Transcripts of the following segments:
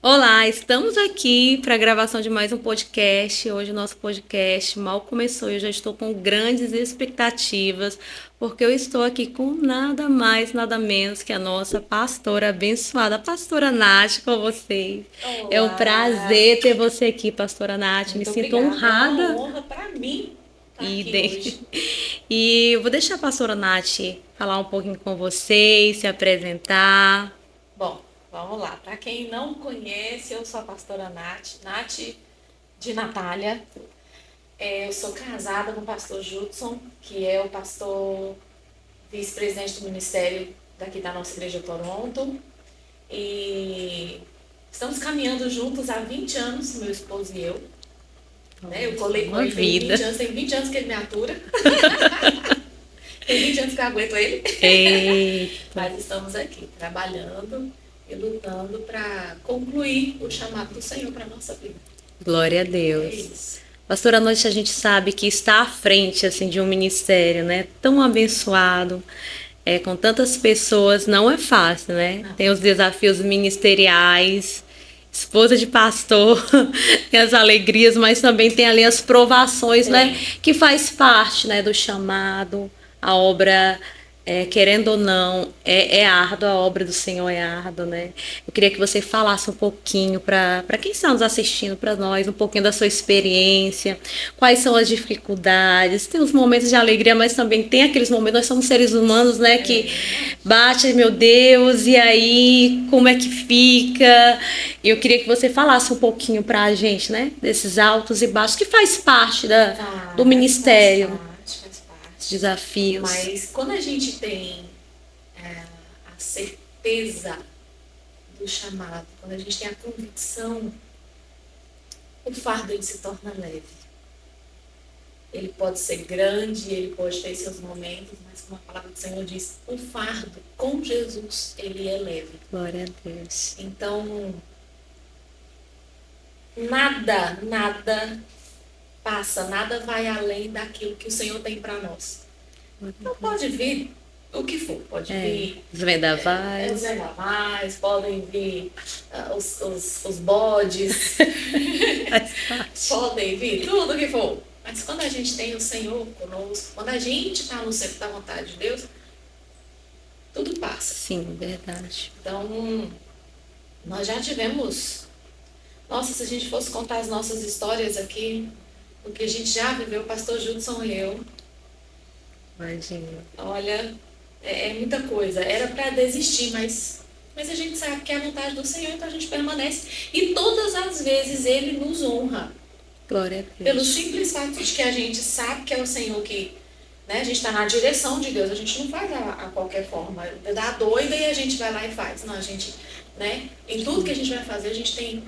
Olá, estamos aqui para a gravação de mais um podcast. Hoje o nosso podcast mal começou e eu já estou com grandes expectativas, porque eu estou aqui com nada mais, nada menos que a nossa pastora abençoada, a pastora Nath, com vocês. É um Olá, prazer ter você aqui, pastora Nath. Me muito sinto obrigada. É uma honrada. honra para mim estar E, aqui hoje. e eu vou deixar a pastora Nath falar um pouquinho com vocês, se apresentar. Bom, vamos lá. Para quem não conhece, eu sou a pastora Nath de Natália. Eu sou casada com o pastor Judson, que é o pastor vice-presidente do ministério daqui da nossa igreja Toronto. E estamos caminhando juntos há 20 anos, meu esposo e eu. Né? Eu colei com Uma ele tem vida. 20 anos, tem 20 anos que ele me atura. Tem 20 anos que eu aguento ele. Eita, Mas estamos aqui trabalhando e lutando para concluir o chamado do Senhor para a nossa vida. glória a É Deus. isso. Pastora, à noite a gente sabe que está à frente assim de um ministério, né, tão abençoado, com tantas pessoas, não é fácil, né? Não. Tem os desafios ministeriais, esposa de pastor, tem as alegrias, mas também tem ali as provações, né, Tem. que faz parte, né, do chamado, a obra. Querendo ou não, é árdua, a obra do Senhor é árdua, né? Eu queria que você falasse um pouquinho para quem está nos assistindo, para nós, um pouquinho da sua experiência, quais são as dificuldades, tem os momentos de alegria, mas também tem aqueles momentos, nós somos seres humanos, né, que É verdade. bate, meu Deus, e aí, como é que fica? E eu queria que você falasse um pouquinho para a gente, né, desses altos e baixos, que faz parte do Faz ministério, parte, faz parte. desafios. Mas quando a gente tem é, a certeza do chamado, quando a gente tem a convicção, o fardo ele se torna leve. Ele pode ser grande, ele pode ter seus momentos, mas como a palavra do Senhor diz, o fardo com Jesus, ele é leve. Glória a Deus. Então, nada passa, nada vai além daquilo que o Senhor tem para nós. Então, pode vir o que for, pode vir Os os vendavais. vendavalhos, podem vir os bodes, Faz parte. podem vir tudo o que for. Mas quando a gente tem o Senhor conosco, quando a gente está no centro da vontade de Deus, tudo passa. Sim, verdade. Então, nós já tivemos. Nossa, se a gente fosse contar as nossas histórias aqui, o que a gente já viveu, o pastor Judson e eu, Imagina. olha, é muita coisa. Era para desistir, mas a gente sabe que é a vontade do Senhor, então a gente permanece. E todas as vezes Ele nos honra. Glória a Pelo Deus. simples fato de que a gente sabe que é o Senhor que, né, a gente está na direção de Deus, a gente não faz a qualquer forma, dá doida e a gente vai lá e faz. Não, a gente, né, em tudo que a gente vai fazer, a gente tem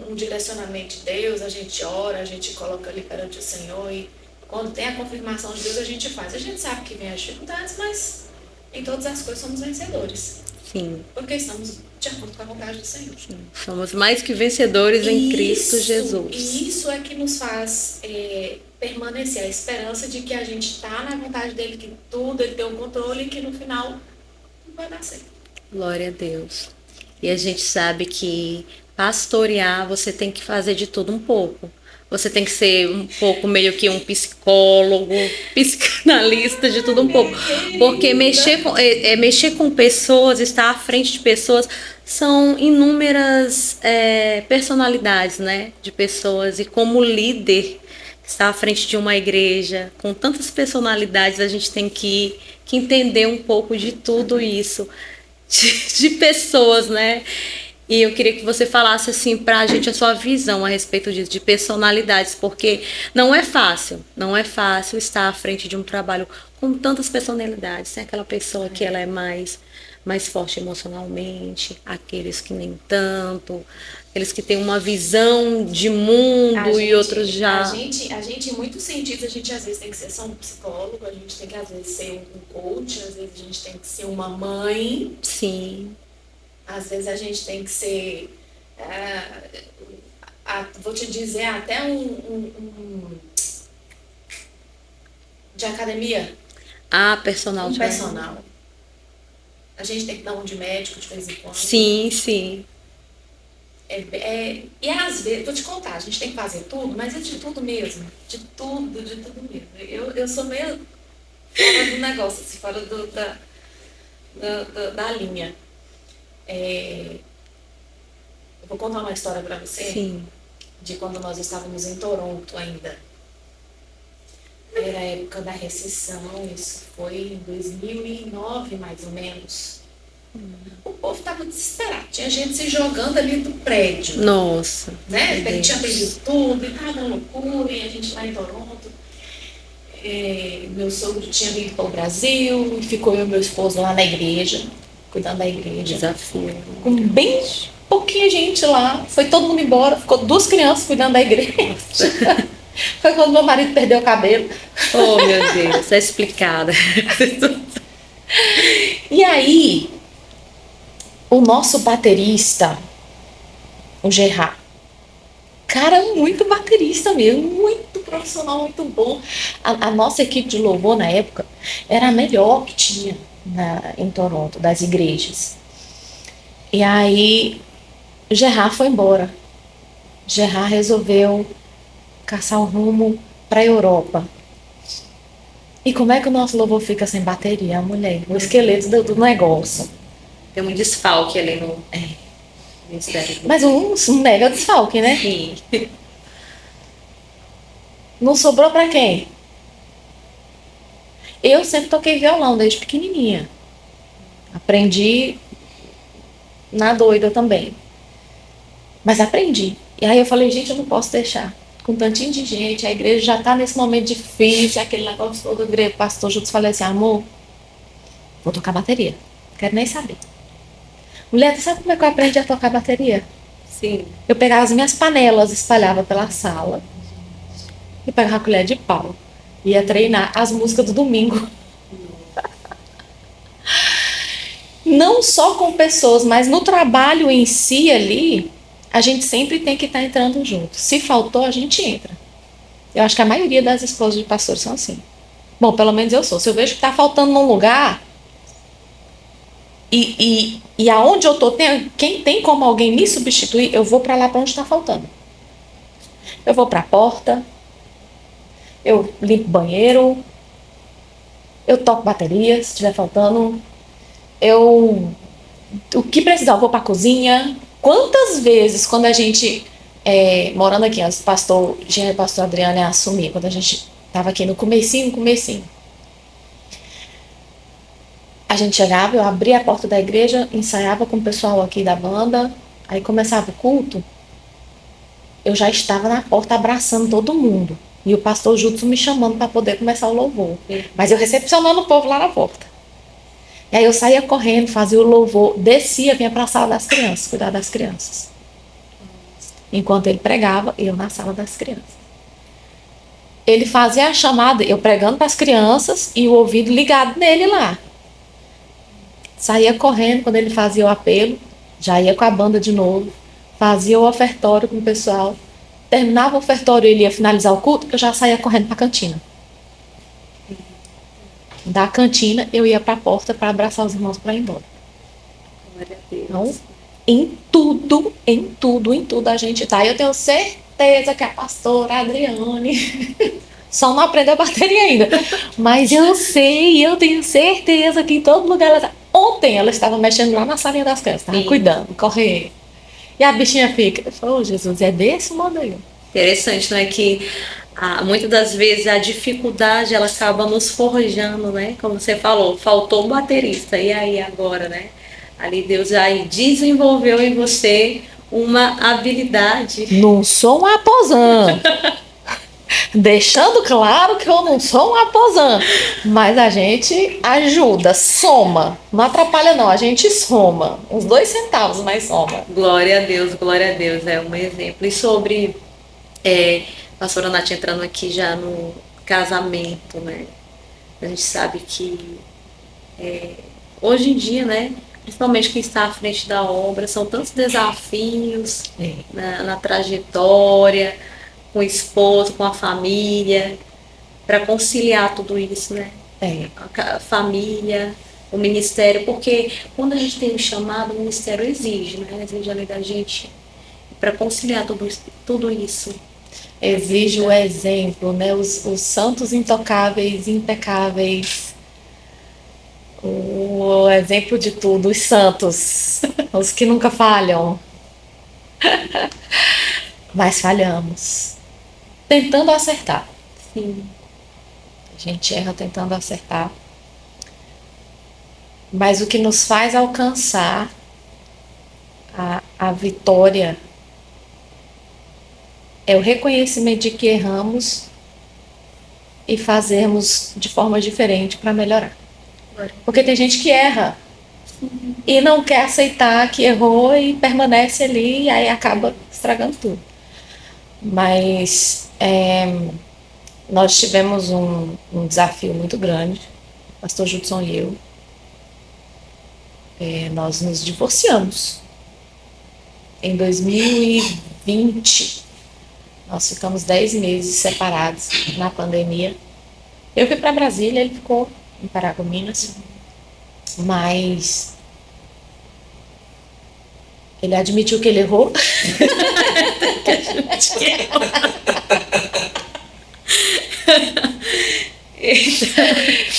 um direcionamento de Deus, a gente ora, a gente coloca ali perante o Senhor e quando tem a confirmação de Deus, a gente faz. A gente sabe que vem as dificuldades, mas em todas as coisas somos vencedores, Sim, porque estamos de acordo com a vontade do Senhor. somos mais que vencedores em Cristo E Jesus. isso é que nos faz permanecer, a esperança de que a gente está na vontade dele, que tudo ele tem o controle e que no final tudo vai dar certo. Glória a Deus. E a gente sabe que pastorear você tem que fazer de tudo um pouco. Você tem que ser um pouco meio que um psicólogo, psicanalista, de tudo Ai, um pouco. minha Porque querida. mexer com pessoas, estar à frente de pessoas, são inúmeras personalidades, né? De pessoas. E como líder, estar à frente de uma igreja, com tantas personalidades, a gente tem que entender um pouco de tudo isso de pessoas, né? E eu queria que você falasse assim pra gente a sua visão a respeito disso, de personalidades, porque não é fácil estar à frente de um trabalho com tantas personalidades. Tem aquela pessoa que ela é mais forte emocionalmente, aqueles que nem tanto, aqueles que têm uma visão de A mundo e outros gente, a já. gente, a gente, em muitos sentidos, a gente às vezes tem que ser só um psicólogo, a gente tem que às vezes ser um coach, às vezes a gente tem que ser uma mãe, Sim. às vezes a gente tem que ser, vou te dizer, até de academia, Personal um trainer. personal. A gente tem que dar um de médico de vez em quando. Sim, sim. E às vezes, vou te contar, a gente tem que fazer tudo, mas é de tudo mesmo. De tudo mesmo. Eu sou meio fora do negócio, assim, fora da linha. Eu vou contar uma história para você. Sim. De quando nós estávamos em Toronto ainda. Era a época da recessão, isso foi em 2009, mais ou menos. O povo estava desesperado, tinha gente se jogando ali do prédio. Nossa. Né? Tinha perdido tudo, e estava uma loucura, e a gente lá em Toronto. Meu sogro tinha vindo para o Brasil, e ficou eu e meu esposo lá na igreja, cuidando da igreja. Desafio. Com bem pouquinha gente lá, foi todo mundo embora, ficou 2 crianças cuidando da igreja. Foi quando meu marido perdeu o cabelo. Oh, meu Deus, é explicada. E aí, o nosso baterista, o Gerard, cara, muito baterista mesmo, muito profissional, muito bom. A nossa equipe de louvor na época era a melhor que tinha em Toronto, das igrejas. E aí, o Gerard foi embora. Gerard resolveu caçar um rumo para a Europa. E como é que o nosso louvor fica sem bateria, mulher? O esqueleto do negócio. Tem um desfalque ali no Ministério. Mas um mega desfalque, né? Sim. Não sobrou para quem? Eu sempre toquei violão desde pequenininha. Aprendi na doida também. Mas aprendi. E aí eu falei, gente, eu não posso deixar. Com tantinho de gente, a igreja já está nesse momento difícil, aquele negócio todo, o pastor Judas falou assim, amor, vou tocar bateria. Não quero nem saber. Mulher, tu sabe como é que eu aprendi a tocar bateria? Sim. Eu pegava as minhas panelas, espalhava pela sala, e pegava a colher de pau. Ia treinar as músicas do domingo. Não só com pessoas, mas no trabalho em si ali, a gente sempre tem que estar entrando junto. Se faltou, a gente entra. Eu acho que a maioria das esposas de pastores são assim. Bom, pelo menos eu sou. Se eu vejo que está faltando num lugar, e aonde eu estou, quem tem como alguém me substituir, eu vou para lá para onde está faltando. Eu vou para a porta, eu limpo banheiro, eu toco bateria, se estiver faltando, o que precisar, eu vou para a cozinha. Quantas vezes, quando a gente, morando aqui, o pastor Jean e o pastor Adriano assumir, quando a gente estava aqui no comecinho, a gente chegava, eu abria a porta da igreja, ensaiava com o pessoal aqui da banda, aí começava o culto, eu já estava na porta abraçando todo mundo. E o pastor Judson me chamando para poder começar o louvor. Mas eu recepcionando o povo lá na porta. E aí eu saía correndo, fazia o louvor, descia, vinha para a sala das crianças, cuidar das crianças. Enquanto ele pregava, eu na sala das crianças. Ele fazia a chamada, eu pregando para as crianças e o ouvido ligado nele lá. Saía correndo, quando ele fazia o apelo, já ia com a banda de novo, fazia o ofertório com o pessoal. Terminava o ofertório, ele ia finalizar o culto, eu já saía correndo para a cantina. Da cantina, eu ia para a porta para abraçar os irmãos para ir embora. Então, em tudo a gente tá. Eu tenho certeza que a pastora Adriane só não aprendeu a bateria ainda. Mas eu tenho certeza que em todo lugar ela tá. Ontem ela estava mexendo lá na salinha das crianças, estava cuidando, correndo. E a bichinha fica, oh Jesus, é desse modo aí. Interessante, não é que muitas das vezes a dificuldade ela acaba nos forjando, né? Como você falou, faltou um baterista, e aí agora, né? Ali Deus aí desenvolveu em você uma habilidade. Não sou um aposã. Deixando claro que eu não sou um aposã. Mas a gente ajuda, soma. Não atrapalha não, a gente soma. Uns 2 centavos, mas soma. Glória a Deus, é um exemplo. E sobre pastora Nath entrando aqui já no casamento, né? A gente sabe que hoje em dia, né? Principalmente quem está à frente da obra, são tantos desafios na trajetória, com o esposo, com a família, para conciliar tudo isso, né? A família, o ministério, porque quando a gente tem um chamado, o ministério exige, né? Exige ali da gente para conciliar tudo isso. Exige o exemplo, né? Os santos intocáveis, impecáveis. O exemplo de tudo, os santos, os que nunca falham. Mas falhamos. Tentando acertar. Sim. A gente erra tentando acertar. Mas o que nos faz alcançar a vitória é o reconhecimento de que erramos e fazermos de forma diferente para melhorar. Porque tem gente que erra e não quer aceitar que errou e permanece ali e aí acaba estragando tudo. Mas nós tivemos um desafio muito grande, o pastor Judson e eu. Nós nos divorciamos. Em 2020, nós ficamos 10 meses separados na pandemia. Eu fui para Brasília, ele ficou em Paragominas. Mas ele admitiu que ele errou.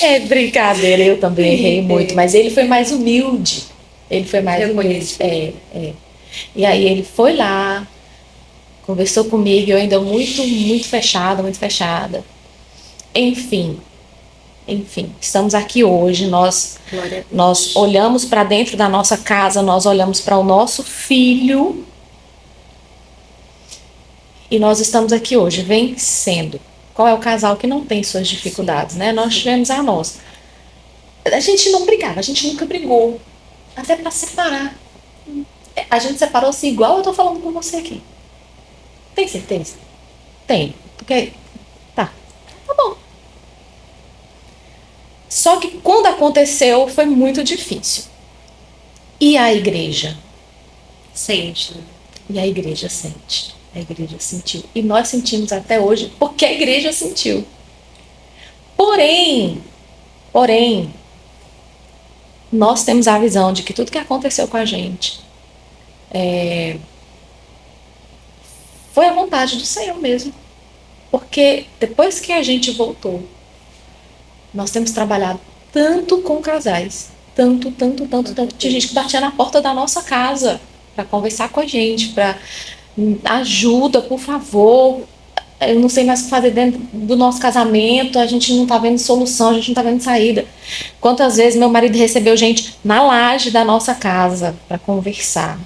É brincadeira, eu também errei muito, mas ele foi mais humilde. Ele foi mais humilde. E aí ele foi lá, conversou comigo, eu ainda muito fechada. Enfim, estamos aqui hoje, nós olhamos para dentro da nossa casa, nós olhamos para o nosso filho e nós estamos aqui hoje vencendo. Qual é o casal que não tem suas dificuldades, né? Nós tivemos a nossa. A gente não brigava, a gente nunca brigou, até para separar. A gente separou-se igual eu tô falando com você aqui. Tem certeza? Tem, porque tá bom. Só que quando aconteceu foi muito difícil. E a igreja? Sente. E a igreja sente. A igreja sentiu. E nós sentimos até hoje porque a igreja sentiu. Porém, nós temos a visão de que tudo que aconteceu com a gente foi a vontade do Senhor mesmo. Porque depois que a gente voltou, nós temos trabalhado tanto com casais, tanto, de gente que batia na porta da nossa casa para conversar com a gente, para ajuda, por favor, eu não sei mais o que fazer dentro do nosso casamento, a gente não tá vendo solução, a gente não tá vendo saída. Quantas vezes meu marido recebeu gente na laje da nossa casa para conversar.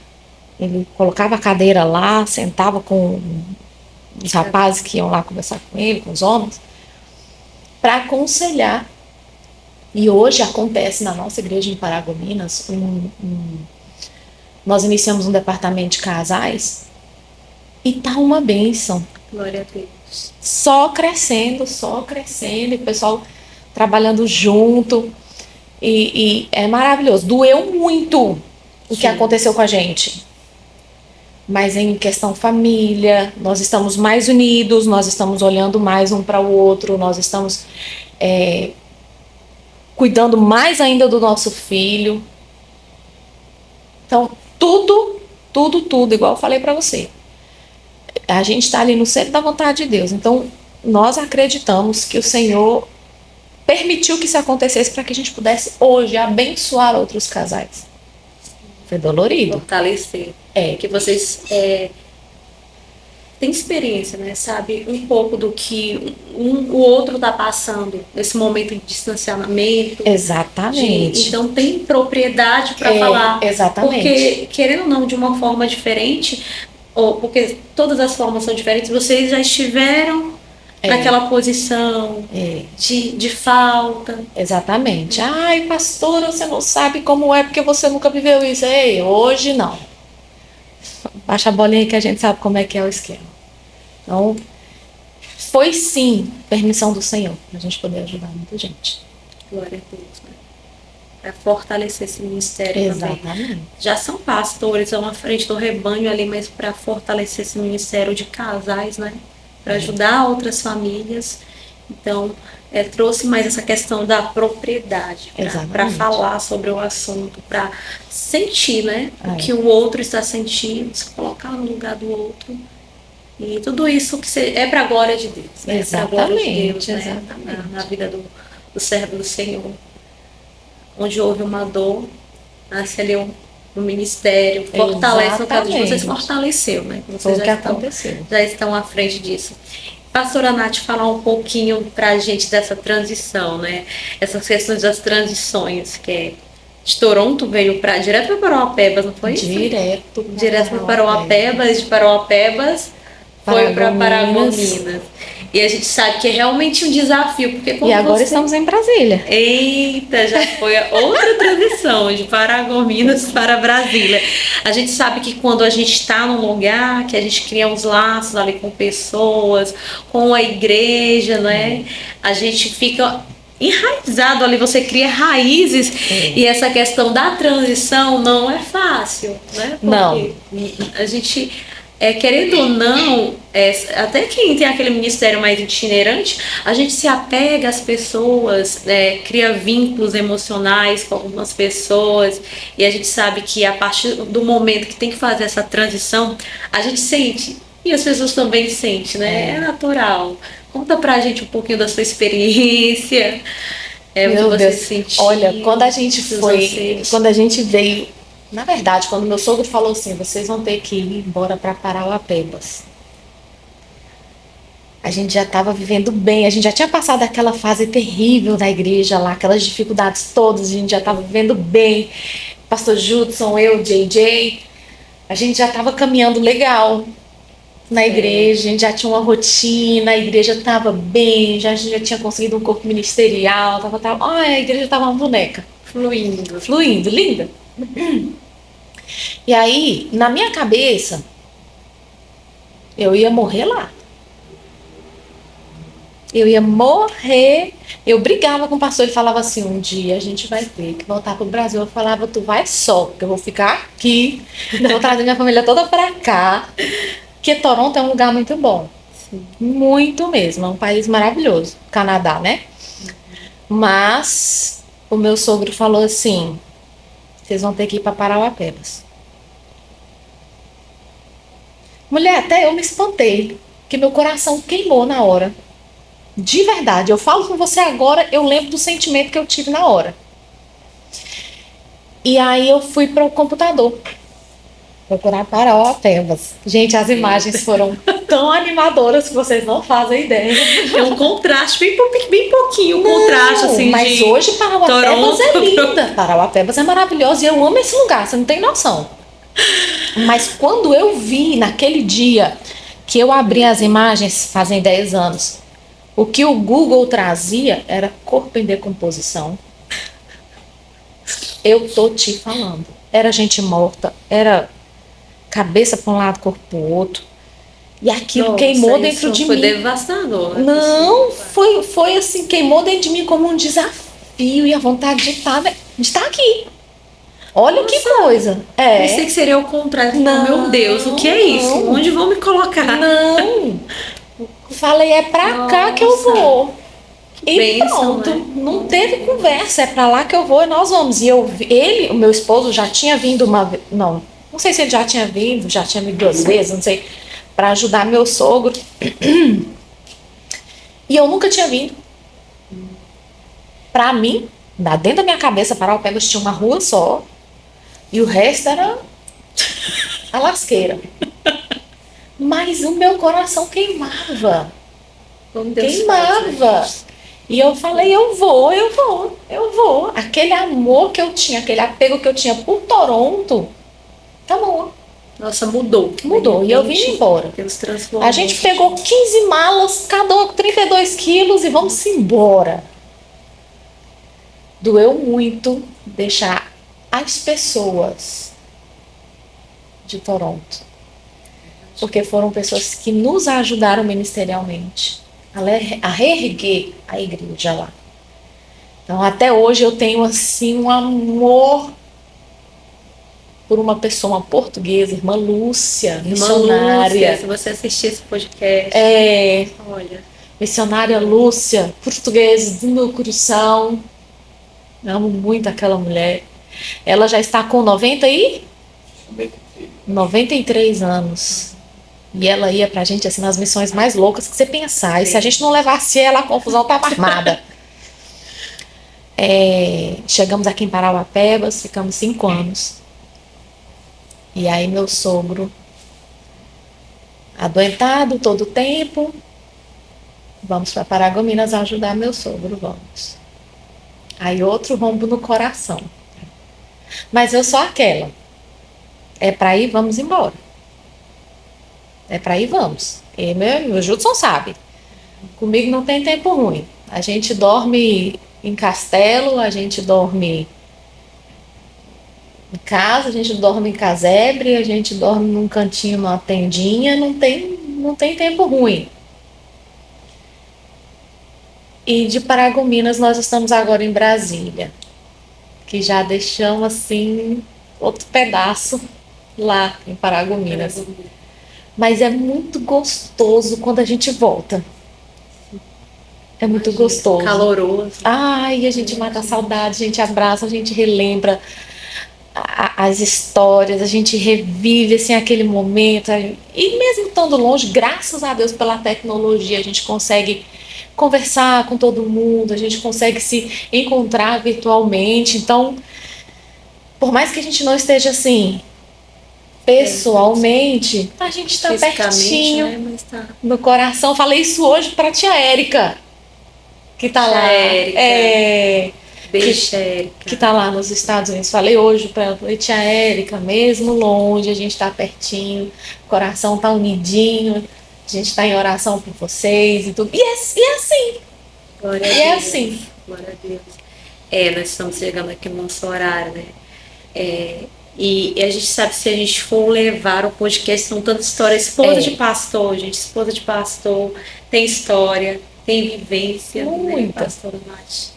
Ele colocava a cadeira lá, sentava com os rapazes que iam lá conversar com ele, com os homens, para aconselhar. E hoje acontece na nossa igreja em Paragominas, nós iniciamos um departamento de casais e tá uma bênção. Glória a Deus. Só crescendo, e o pessoal trabalhando junto. E é maravilhoso. Doeu muito o que aconteceu com a gente. Mas em questão família, nós estamos mais unidos, nós estamos olhando mais um para o outro, nós estamos cuidando mais ainda do nosso filho. Então, tudo, igual eu falei para você. A gente está ali no centro da vontade de Deus. Então, nós acreditamos que o Senhor permitiu que isso acontecesse para que a gente pudesse hoje abençoar outros casais. Foi dolorido. Fortalecer. Que vocês têm experiência, né? Sabe um pouco do que o outro está passando nesse momento de distanciamento. Exatamente. Então tem propriedade para falar. Exatamente. Porque, querendo ou não, de uma forma diferente, ou porque todas as formas são diferentes, vocês já estiveram naquela posição de falta. Exatamente. Ai, pastora, você não sabe como é porque você nunca viveu isso. Ei, hoje não. Baixa a bolinha aí que a gente sabe como é que é o esquema. Então, foi sim permissão do Senhor para a gente poder ajudar muita gente. Glória a Deus, né? Para fortalecer esse ministério. Exatamente. Também. Já são pastores, estão à frente do rebanho ali, mas para fortalecer esse ministério de casais, né? Para ajudar outras famílias. Então, trouxe mais essa questão da propriedade para Exatamente. falar sobre o assunto, para sentir, né, o É. que o outro está sentindo, se colocar no lugar do outro. E tudo isso que é para a glória de Deus, né? Para a glória de Deus, né? Exatamente. Na vida do servo do Senhor. Onde houve uma dor, nasce ali um ministério, fortalece, no caso de vocês, Exatamente. fortaleceu, né? Foi Vocês o que aconteceu. já estão à frente disso. Pastora Nath, falar um pouquinho para a gente dessa transição, né? Essas questões das transições, que é de Toronto veio direto para Parauapebas, não foi isso? Direto Para Parauapebas, de Parauapebas foi para Paragominas. E a gente sabe que é realmente um desafio, porque E agora estamos em Brasília. Eita, já foi outra transição de Paragominas para Brasília. A gente sabe que quando a gente está num lugar, que a gente cria uns laços ali com pessoas, com a igreja, né? A gente fica enraizado ali, você cria raízes. E essa questão da transição não é fácil, né? Porque não. A gente... querendo ou não, até quem tem aquele ministério mais itinerante, a gente se apega às pessoas, cria vínculos emocionais com algumas pessoas, e a gente sabe que a partir do momento que tem que fazer essa transição, a gente sente, e as pessoas também sentem, né? É natural. Conta pra gente um pouquinho da sua experiência. Meu Deus, sentiu, olha, quando a gente veio, na verdade, quando meu sogro falou assim, vocês vão ter que ir embora para Parauapebas. A gente já estava vivendo bem, a gente já tinha passado aquela fase terrível da igreja lá, aquelas dificuldades todas, a gente já estava vivendo bem. Pastor Judson, eu, JJ, a gente já estava caminhando legal na igreja, a gente já tinha uma rotina, a igreja estava bem, a gente já tinha conseguido um corpo ministerial, a igreja estava uma boneca. Fluindo, linda. E aí, na minha cabeça, eu ia morrer lá. Eu ia morrer. Eu brigava com o pastor, ele falava assim, um dia a gente vai ter que voltar pro Brasil. Eu falava, tu vai só, porque eu vou ficar aqui, eu vou trazer minha família toda pra cá. Porque Toronto é um lugar muito bom. Sim. Muito mesmo, é um país maravilhoso. Canadá, né? Mas o meu sogro falou assim, vocês vão ter que ir para Parauapebas. Mulher, até eu me espantei, que meu coração queimou na hora. De verdade, eu falo com você agora, eu lembro do sentimento que eu tive na hora. E aí eu fui para o computador, procurar Parauapebas. Gente, as imagens foram tão animadoras que vocês não fazem ideia. É um contraste, bem pouquinho, contraste assim. Mas hoje Parauapebas é linda. Parauapebas é maravilhosa e eu amo esse lugar, você não tem noção. Mas quando eu vi naquele dia que eu abri as imagens, fazem 10 anos, o que o Google trazia era corpo em decomposição. Eu tô te falando. Era gente morta, era cabeça para um lado, corpo para o outro. E aquilo queimou dentro de mim. Foi devastador. Não, foi assim, queimou dentro de mim como um desafio e a vontade de estar aqui. Olha. Nossa, que coisa. Pensei que seria o contrário. Não, meu Deus, o que é isso? Onde vão me colocar? Não. Falei, é pra cá que eu vou. E bênção, pronto, né? Não teve conversa, é pra lá que eu vou e nós vamos. E o meu esposo já tinha vindo não sei se ele já tinha vindo 2 vezes, não sei, pra ajudar meu sogro. E eu nunca tinha vindo. Pra mim, dentro da minha cabeça, Parauapebas tinha uma rua só. E o resto era a lasqueira. Mas o meu coração queimava. Queimava. E eu falei, eu vou. Aquele amor que eu tinha, aquele apego que eu tinha por Toronto, acabou. Nossa, mudou. E eu vim embora. A gente pegou 15 malas, cada uma com 32 quilos e vamos embora. Doeu muito deixar as pessoas de Toronto. Porque foram pessoas que nos ajudaram ministerialmente a reerguer a igreja lá. Então, até hoje eu tenho assim um amor por uma pessoa, uma portuguesa, irmã Lúcia, missionária. Lúcia, se você assistir esse podcast. Olha. Missionária Lúcia, portuguesa do meu coração. Amo muito aquela mulher. Ela já está com 93 anos. E ela ia pra gente assim nas missões mais loucas que você pensar. E se a gente não levasse ela, a confusão estava armada. Chegamos aqui em Parauapebas, ficamos 5 anos. E aí meu sogro, adoentado todo o tempo, vamos para Paragominas ajudar meu sogro, vamos. Aí outro rombo no coração. Mas eu sou aquela. É para ir, vamos embora. É para ir, vamos. E meu Judson sabe. Comigo não tem tempo ruim. A gente dorme em castelo, a gente dorme em casa, a gente dorme em casebre, a gente dorme num cantinho, numa tendinha, não tem tempo ruim. E de Paragominas nós estamos agora em Brasília, que já deixamos assim outro pedaço lá em Paragominas. Mas é muito gostoso quando a gente volta. É muito gostoso. Caloroso. Ai, a gente mata a saudade, a gente abraça, a gente relembra as histórias, a gente revive assim, aquele momento. E mesmo estando longe, graças a Deus pela tecnologia, a gente consegue conversar com todo mundo, a gente consegue se encontrar virtualmente. Então, por mais que a gente não esteja assim pessoalmente, a gente está pertinho, né? Mas tá. no coração. Falei isso hoje para tia Érica, que tá lá. Beijo, Érica. Que tá lá nos Estados Unidos. Falei hoje para ela, falei, tia Érica, mesmo longe, a gente tá pertinho, o coração tá unidinho, a gente tá em oração por vocês e tudo. E é assim. Glória a E Deus. é assim. Glória a Deus. Nós estamos chegando aqui no nosso horário, né? E a gente sabe, se a gente for levar o podcast, são tantas histórias. Esposa de pastor, gente. Esposa de pastor tem história, tem vivência. Muita. Né, pastora Nath?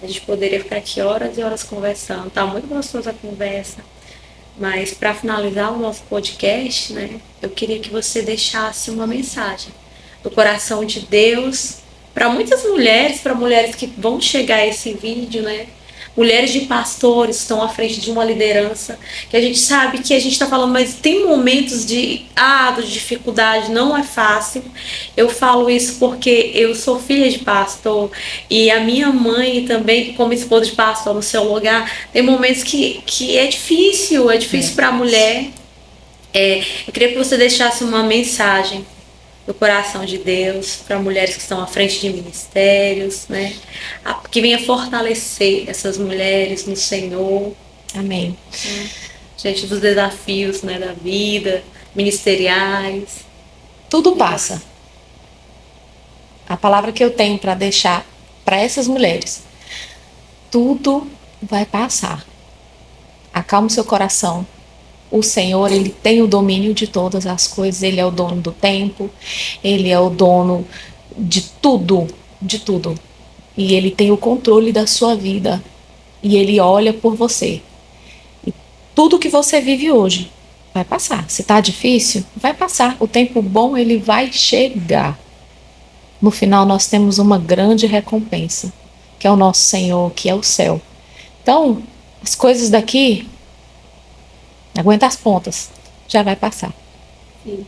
A gente poderia ficar aqui horas e horas conversando. Tá muito gostosa a conversa. Mas para finalizar o nosso podcast, né? Eu queria que você deixasse uma mensagem do coração de Deus para muitas mulheres, para mulheres que vão chegar a esse vídeo, né? Mulheres de pastores estão à frente de uma liderança, que a gente sabe que a gente está falando, mas tem momentos de dificuldade, não é fácil. Eu falo isso porque eu sou filha de pastor e a minha mãe também, como esposa de pastor no seu lugar, tem momentos que é difícil para a mulher. Eu queria que você deixasse uma mensagem do coração de Deus para mulheres que estão à frente de ministérios, né? Que venha fortalecer essas mulheres no Senhor. Amém. Diante dos desafios, né, da vida, ministeriais. Tudo passa. A palavra que eu tenho para deixar para essas mulheres: tudo vai passar. Acalme seu coração. O Senhor, Ele tem o domínio de todas as coisas. Ele é o dono do tempo. Ele é o dono de tudo. De tudo. E Ele tem o controle da sua vida. E Ele olha por você. E tudo que você vive hoje vai passar. Se está difícil, vai passar. O tempo bom, ele vai chegar. No final, nós temos uma grande recompensa, que é o nosso Senhor, que é o céu. Então, as coisas daqui... aguenta as pontas, já vai passar. Sim.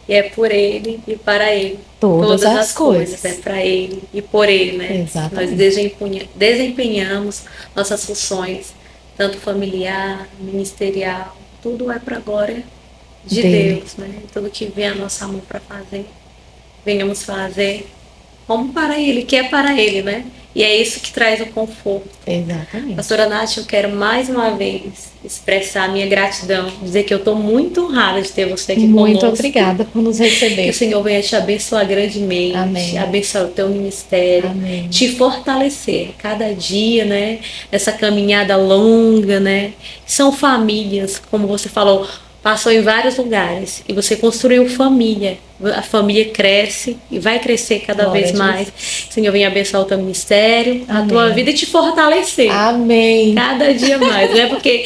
E é por Ele e para Ele. Todas as coisas. É para Ele e por Ele, né? Exatamente. Nós desempenhamos nossas funções, tanto familiar, ministerial, tudo é para a glória de Deus, né? Tudo que vem a nossa mão para fazer, venhamos fazer como para Ele, que é para Ele, né? E é isso que traz o conforto. Exatamente. Pastora Nath, eu quero mais uma vez expressar a minha gratidão, dizer que eu estou muito honrada de ter você aqui conosco. Muito obrigada por nos receber. Que o Senhor venha te abençoar grandemente, Amém. Abençoar o teu ministério, Amém. Te fortalecer cada dia, né? Nessa caminhada longa, né? São famílias, como você falou, passou em vários lugares e você construiu família. A família cresce e vai crescer cada Glória vez a mais. O Senhor venha abençoar o teu ministério, Amém. a tua vida e te fortalecer. Amém. Cada dia mais, né? Porque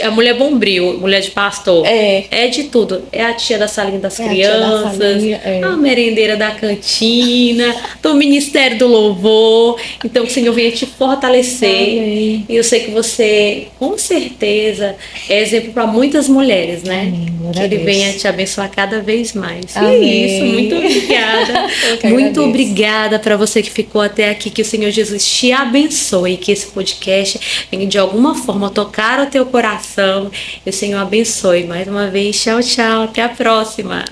a mulher bombril, mulher de pastor. É. É de tudo. É a tia da salinha das É a tia da crianças, salinha, é. a merendeira da cantina, do Ministério do Louvor. Então, que o Senhor venha te fortalecer. Amém. E eu sei que você, com certeza, é exemplo para muitas mulheres, né? Amém. Glória Que a Ele Deus. venha te abençoar cada vez mais. E é Amém. isso, muito obrigada. Eu que Muito agradeço. obrigada para você que ficou até aqui. Que o Senhor Jesus te abençoe. Que esse podcast venha de alguma forma tocar o teu coração. E o Senhor abençoe. Mais uma vez, tchau, tchau. Até a próxima.